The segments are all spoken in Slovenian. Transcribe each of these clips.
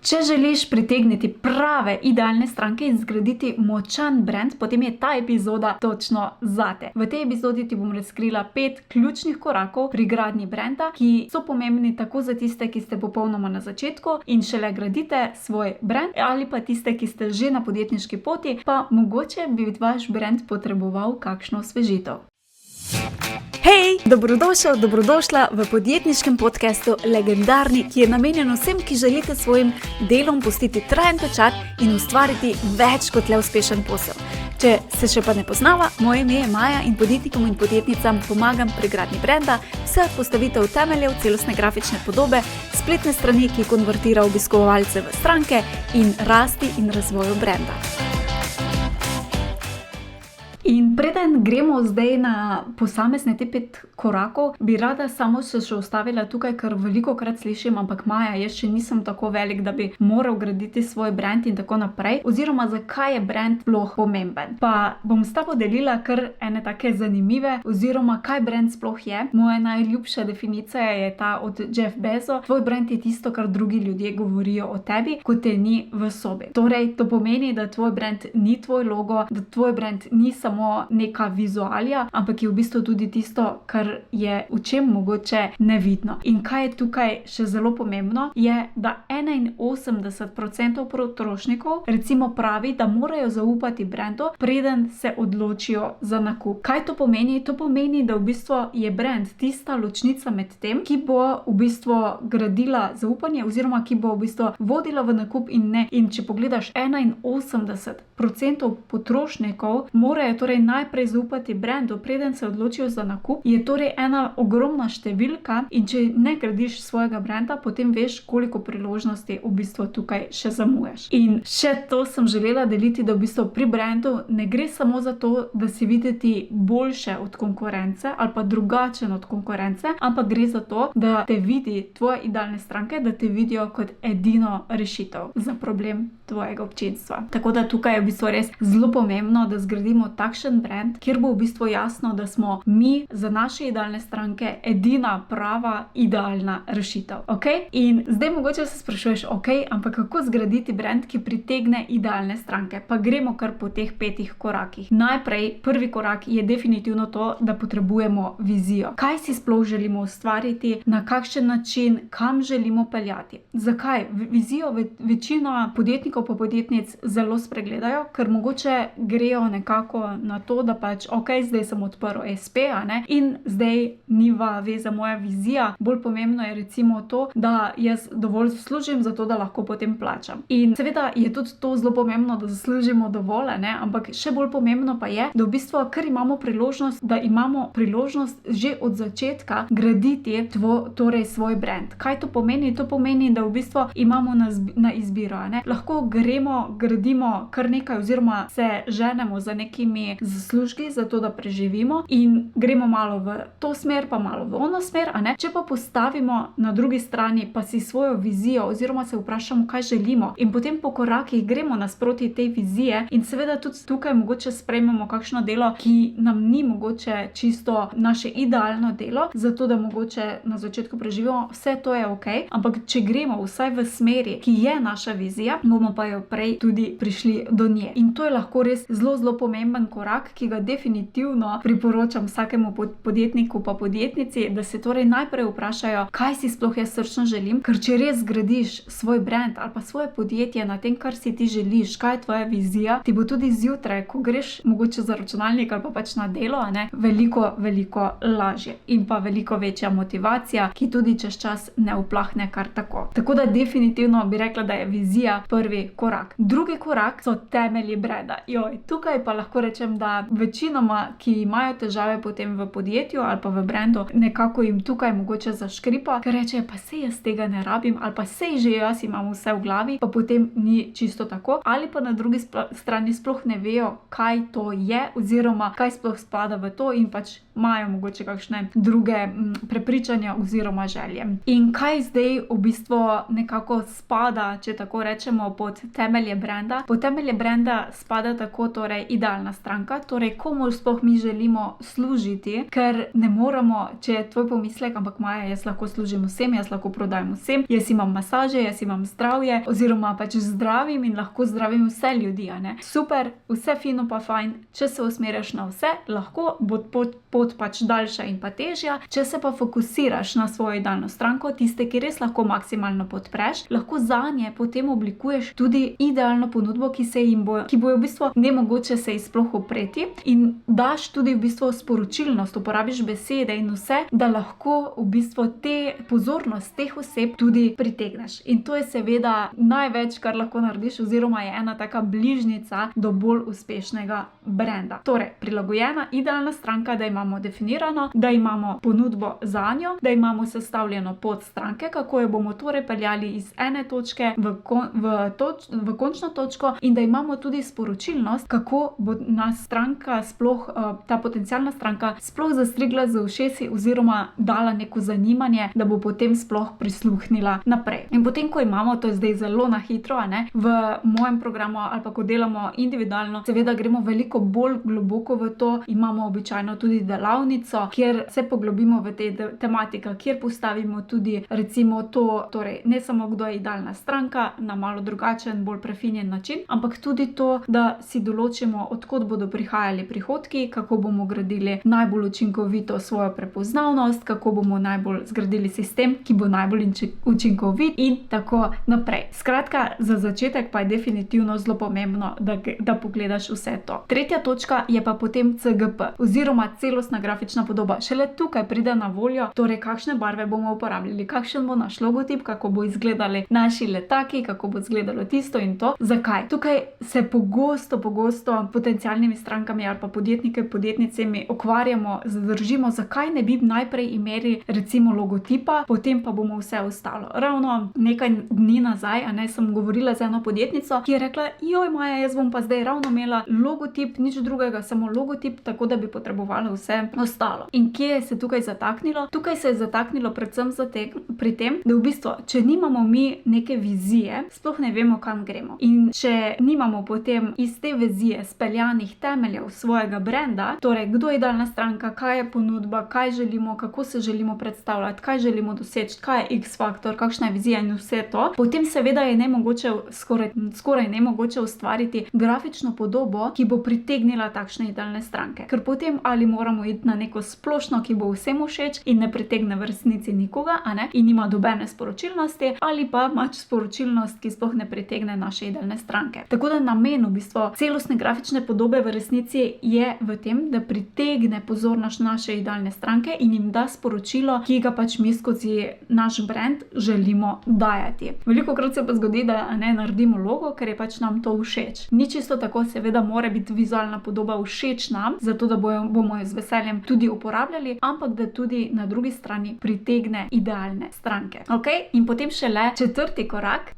Če želiš pritegniti prave idealne stranke in zgraditi močan brand, potem je ta epizoda točno zate. V tej epizodi ti bom razkrila 5 ključnih korakov pri gradnji branda, ki so pomembni tako za tiste, ki ste popolnoma na začetku in šele gradite svoj brand, ali pa tiste, ki ste že na podjetniški poti, pa mogoče bi vaš brand potreboval kakšno osvežitev. Hej, dobrodošel, dobrodošla v podjetniškem podcastu Legendarni, ki je namenjen vsem, ki želite svojim delom pustiti trajen pečat in ustvariti več kot le uspešen posel. Če se še pa ne poznava, moje ime je Maja in podjetnikom in podjetnicam pomagam pri gradnji brenda, vse od postavitev temeljev, celostne grafične podobe, spletne strani, ki konvertira obiskovalce v stranke in rasti in razvoju brenda. In preden gremo zdaj na posamezne te 5 korakov, bi rada samo se še ustavila tukaj, ker veliko krat slišim, ampak Maja, jaz še nisem tako velik, da bi moral graditi svoj brand in tako naprej, oziroma zakaj je brand sploh pomemben. Pa bom s tabo delila kar ene take zanimive, oziroma kaj brand sploh je. Moja najljubša definicija je ta od Jeff Bezos: tvoj brand je tisto, kar drugi ljudje govorijo o tebi, ko te ni v sobi. Torej, to pomeni, da tvoj brand ni tvoj logo, da tvoj brand ni samo neka vizualija, ampak je v bistvu tudi tisto, kar je v čem mogoče nevidno. In kaj je tukaj še zelo pomembno, je, da 81% potrošnikov recimo pravi, da morajo zaupati brandu, preden se odločijo za nakup. Kaj to pomeni? To pomeni, da v bistvu je brand tista ločnica med tem, ki bo v bistvu gradila zaupanje, oziroma ki bo v bistvu vodila v nakup in ne. In če pogledaš, 81% potrošnikov morajo torej najprej zaupati brandu, preden se odločijo za nakup, je torej ena ogromna številka, in če ne gradiš svojega branda, potem veš, koliko priložnosti v bistvu tukaj še zamujaš. In še to sem želela deliti, da v bistvu pri brandu ne gre samo za to, da si videti boljše od konkurence ali pa drugačen od konkurence, ampak gre za to, da te vidi tvoje idealne stranke, da te vidijo kot edino rešitev za problem tvojega občinstva. Tako da tukaj je v bistvu res zelo pomembno, da zgradimo takšen brand, kjer bo v bistvu jasno, da smo mi za naše idealne stranke edina prava idealna rešitev. Okay? In zdaj mogoče se sprašuješ, ampak kako zgraditi brand, ki pritegne idealne stranke? Pa gremo kar po teh 5 korakih. Najprej, prvi korak je definitivno to, da potrebujemo vizijo. Kaj si sploh želimo ustvariti, na kakšen način, kam želimo peljati? Zakaj? Vizijo večina podjetnikov pa podjetnic zelo spregledajo, ker mogoče grejo nekako na to, da pač, zdaj sem odprl SP, in zdaj niva veza moja vizija. Bolj pomembno je recimo to, da jaz dovolj zaslužim za to, da lahko potem plačam. In seveda je tudi to zelo pomembno, da zaslužimo dovolj, ampak še bolj pomembno pa je, da v bistvu kar imamo priložnost že od začetka graditi torej svoj brand. Kaj to pomeni? To pomeni, da v bistvu imamo na izbiro, Lahko gradimo kar nekaj, oziroma se ženemo za nekimi zaslužki, zato da preživimo in gremo malo v to smer, pa malo v ono smer, Če pa postavimo na drugi strani pa si svojo vizijo, oziroma se vprašamo, kaj želimo, in potem po korakih gremo nasproti tej vizije in seveda tudi tukaj mogoče sprejmemo kakšno delo, ki nam ni mogoče čisto naše idealno delo, zato da mogoče na začetku preživimo, vse to je ampak če gremo vsaj v smeri, ki je naša vizija, bomo pa jo prej tudi prišli do nje. In to je lahko res zelo, zelo pomemben korak, ki ga definitivno priporočam vsakemu podjetniku pa podjetnici, da se torej najprej vprašajo, kaj si sploh jaz srčno želim, ker če res gradiš svoj brand ali pa svoje podjetje na tem, kar si ti želiš, kaj je tvoja vizija, ti bo tudi zjutraj, ko greš mogoče za računalnik ali pa pač na delo, veliko, veliko lažje in pa veliko večja motivacija, ki tudi čez čas ne uplahne kar tako. Tako da definitivno bi rekla, da je vizija prvi korak. Drugi korak so temelji branda. Tukaj pa lahko rečem, da večinoma, ki imajo težave potem v podjetju ali pa v brandu, nekako jim tukaj mogoče zaškripa, ker rečejo, pa sej jaz tega ne rabim, ali pa sej že jaz imam vse v glavi, pa potem ni čisto tako, ali pa na drugi strani sploh ne vejo, kaj to je, oziroma kaj sploh spada v to, in pač imajo mogoče kakšne druge prepričanja oziroma želje. In kaj zdaj v bistvu nekako spada, če tako rečemo, pod temelje branda? Pod temelje branda spada tako torej idealna stranka, torej komu sploh mi želimo služiti, ker ne moremo, če je tvoj pomislek, ampak Maja, jaz lahko služim vsem, jaz lahko prodajam vsem, jaz imam masaže, jaz imam zdravje, oziroma pač zdravim in lahko zdravim vse ljudi, Super, vse fino pa fajn, če se usmeriš na vse, lahko bo pot pač daljša in pa težja, če se pa fokusiraš na svojo idealno stranko, tiste, ki res lahko maksimalno podpreš, lahko zanje potem oblikuješ tudi idealno ponudbo, ki bo v bistvu nemogoče se sploh opreti, in daš tudi v bistvu sporočilnost, uporabiš besede in vse, da lahko v bistvu pozornost teh oseb tudi pritegneš. In to je seveda največ, kar lahko narediš, oziroma je ena taka bližnjica do bolj uspešnega brenda. Torej, prilagojena idealna stranka, da imamo definirano, da imamo ponudbo zanjo, da imamo sestavljeno pot stranke, kako jo bomo torej peljali iz ene točke v končno točko, in da imamo tudi sporočilnost, kako bo nas stranka sploh, ta potencialna stranka sploh zastrigla z ušesi oziroma dala neko zanimanje, da bo potem sploh prisluhnila naprej. In potem, ko imamo, to je zdaj zelo na hitro, v mojem programu ali pa ko delamo individualno, seveda gremo veliko bolj globoko v to, imamo običajno tudi delavnico, kjer se poglobimo v te tematike, kjer postavimo tudi recimo to, torej ne samo kdo je idealna stranka na malo drugačen, bolj prefinjen način, ampak tudi to, da si določimo, od kod bodo prihajali prihodki, kako bomo gradili najbolj učinkovito svojo prepoznavnost, kako bomo najbolj zgradili sistem, ki bo najbolj učinkovit in tako naprej. Skratka, za začetek pa je definitivno zelo pomembno, da pogledaš vse to. Tretja točka je pa potem CGP, oziroma celostna grafična podoba. Šele tukaj pride na voljo, torej kakšne barve bomo uporabljali, kakšen bo naš logotip, kako bo izgledali naši letaki, kako bo izgledalo tisto in to. Zakaj? Tukaj se pogosto potencialnimi strankami ali pa podjetnicami ukvarjamo, zadržimo, zakaj ne bi najprej imeli recimo logotipa, potem pa bomo vse ostalo. Ravno nekaj dni nazaj, sem govorila z eno podjetnico, ki je rekla: "Joj, Maja, jaz bom pa zdaj ravno imela logotip, nič drugega, samo logotip, tako da bi potrebovala vse ostalo." In kje se tukaj zataknilo? Tukaj se je zataknilo predvsem pri tem, da v bistvu, če nimamo mi neke vizije, sploh ne vemo, kam gremo. In če nimamo potem iz te vizije speljanih temeljev svojega brenda, torej kdo je idealna stranka, kaj je ponudba, kaj želimo, kako se želimo predstavljati, kaj želimo doseči, kaj je X-faktor, kakšna je vizija in vse to, potem seveda je nemogoče, skoraj nemogoče ustvariti grafično podobo, ki bo pritegnila takšne idealne stranke. Ker potem ali moramo iti na neko splošno, ki bo vsem všeč in ne pritegne v resnici nikoga, in nima dobene sporočilnosti, ali pa imaš sporočilnost, ki sploh ne pritegne naše idealne stranke. Tako da namen v bistvu celostne grafične podobe v resnici je v tem, da pritegne pozornost naše idealne stranke in jim da sporočilo, ki ga pač mi skozi naš brand želimo dajati. Velikokrat se pa zgodi, da naredimo logo, ker je pač nam to všeč. Ni čisto tako, seveda mora biti vizualna podoba všeč nam, zato da bomo jo z veseljem tudi uporabljali, ampak da tudi na drugi strani pritegne idealne stranke. In potem šele četrti korak,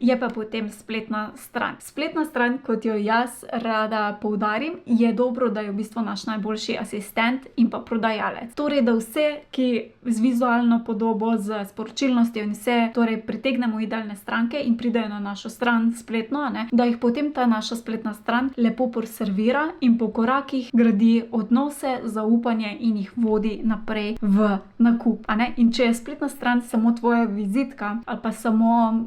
je pa potem spletna stran. Spletna stran, kot jo jaz rada poudarim, je dobro, da je v bistvu naš najboljši asistent in pa prodajalec. Torej, da vse, ki z vizualno podobo, z sporočilnostjo in vse, torej pritegnemo idealne stranke in pridejo na našo stran spletno, da jih potem ta naša spletna stran lepo preservira in po korakih gradi odnose, zaupanje in jih vodi naprej v nakup. In če je spletna stran samo tvoja vizitka ali pa samo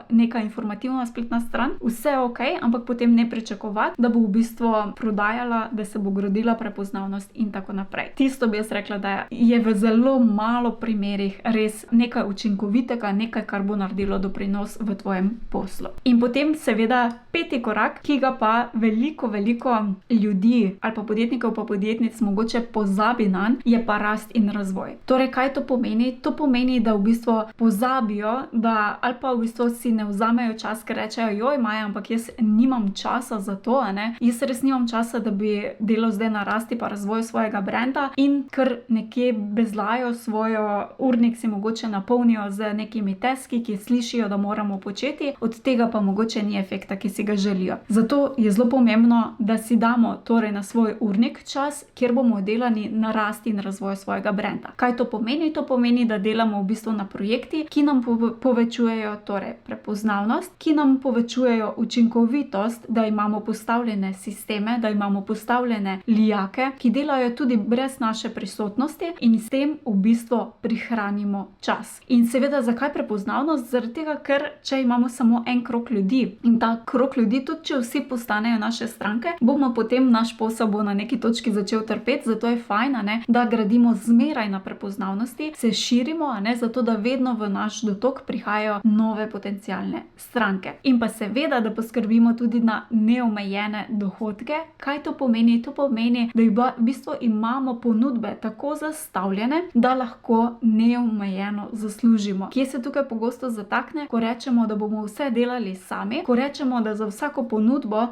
neka informativna spletna stran, vse ok, ampak potem ne pričakovati, da bo v bistvu prodajala, da se bo gradila prepoznavnost in tako naprej. Tisto bi jaz rekla, da je v zelo malo primerih res nekaj učinkovitega, nekaj, kar bo naredilo doprinos v tvojem poslu. In potem seveda peti korak, ki ga pa veliko ljudi ali pa podjetnikov pa podjetnic mogoče pozabi nanj, je pa rast in razvoj. Torej, kaj to pomeni? To pomeni, da v bistvu pozabijo, da ali pa v bistvu si ne vzamejo čas, ker rečejo: "Joj, Maja, ampak jaz nimam časa za to, jaz res nimam časa, da bi delal zdaj na rasti pa razvoju svojega brenda", in ker nekje bezlajo svojo urnik, si mogoče napolnijo z nekimi taski, ki slišijo, da moramo početi, od tega pa mogoče ni efekta, ki si ga želijo. Zato je zelo pomembno, da si damo torej na svoj urnik čas, kjer bomo delali na rasti in razvoju svojega brenda. Kaj to pomeni? To pomeni, da delamo v bistvu na projekti, ki nam povečujejo torej prepoznavnost, ki nam povečujejo učinkovitost, da imamo postavljene postavljene sisteme, da imamo postavljene lijake, ki delajo tudi brez naše prisotnosti in s tem v bistvu prihranimo čas. In seveda, zakaj prepoznavnost? Zaradi tega, ker če imamo samo en krog ljudi in ta krog ljudi, tudi če vsi postanejo naše stranke, bomo potem naš posel bo na neki točki začel trpeti, zato je fajn, da gradimo zmeraj na prepoznavnosti, se širimo, zato da vedno v naš dotok prihajajo nove potencialne stranke. In pa seveda, da poskrbimo tudi na neomejene dohodke. Kaj to pomeni? To pomeni, da v bistvu imamo ponudbe tako zastavljene, da lahko neomejeno zaslužimo. Kje se tukaj pogosto zatakne? Ko rečemo, da bomo vse delali sami, ko rečemo, da za vsako ponudbo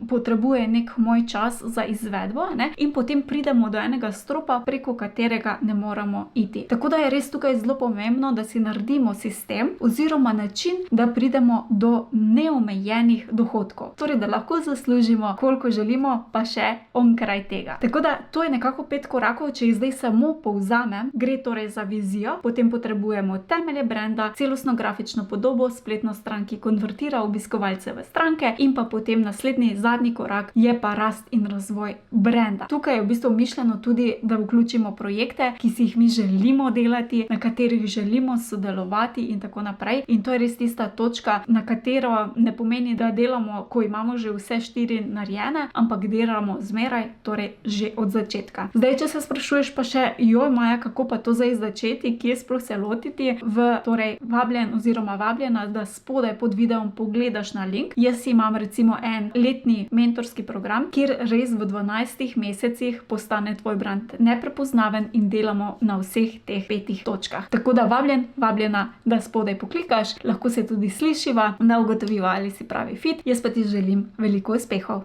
potrebuje nek moj čas za izvedbo, in potem pridemo do enega stropa, preko katerega ne moramo iti. Tako da je res tukaj zelo pomembno, da si naredimo sistem oziroma način, da pridemo do neomejenih dohodkov. Torej, da lahko zaslužimo, koliko želimo, pa še onkraj tega. Tako da to je nekako 5 korakov, če jih zdaj samo povzamem. Gre torej za vizijo, potem potrebujemo temelje brenda, celostno grafično podobo, spletno stran, ki konvertira obiskovalce v stranke, in pa potem naslednji, zadnji korak je pa rast in razvoj brenda. Tukaj je v bistvu mišljeno tudi, da vključimo projekte, ki si jih mi želimo delati, na katerih želimo sodelovati in tako naprej. In to je res tista točka, na katero ne pomeni, da delamo, ko imamo že vse 4 narejene, ampak delamo zmeraj, torej že od začetka. Zdaj, če se sprašuješ pa še, Maja, kako pa to zdaj začeti, kje sploh se lotiti, torej vabljen oziroma vabljena, da spodaj pod videom pogledaš na link. Jaz imam recimo en letni mentorski program, kjer res v 12 mesecih postane tvoj brand neprepoznaven in delamo na vseh teh 5 točkah. Tako da vabljen, vabljena, da spodaj poklikaš, lahko se tudi slišiva, da ugotoviva, ali si pravi fit. Jaz pa ti želim veliko uspehov.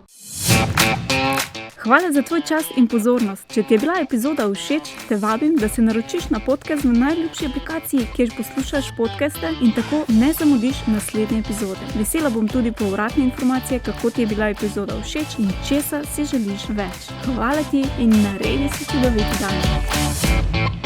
Hvala za tvoj čas in pozornost. Če ti je bila epizoda všeč, te vabim, da se naročiš na podcast na najljubši aplikaciji, kjer poslušaš podcaste in tako ne zamudiš naslednje epizode. Vesela bom tudi povratne informacije, kako ti je bila epizoda všeč in česa si želiš več. Hvala ti in naredi si čudovit dan.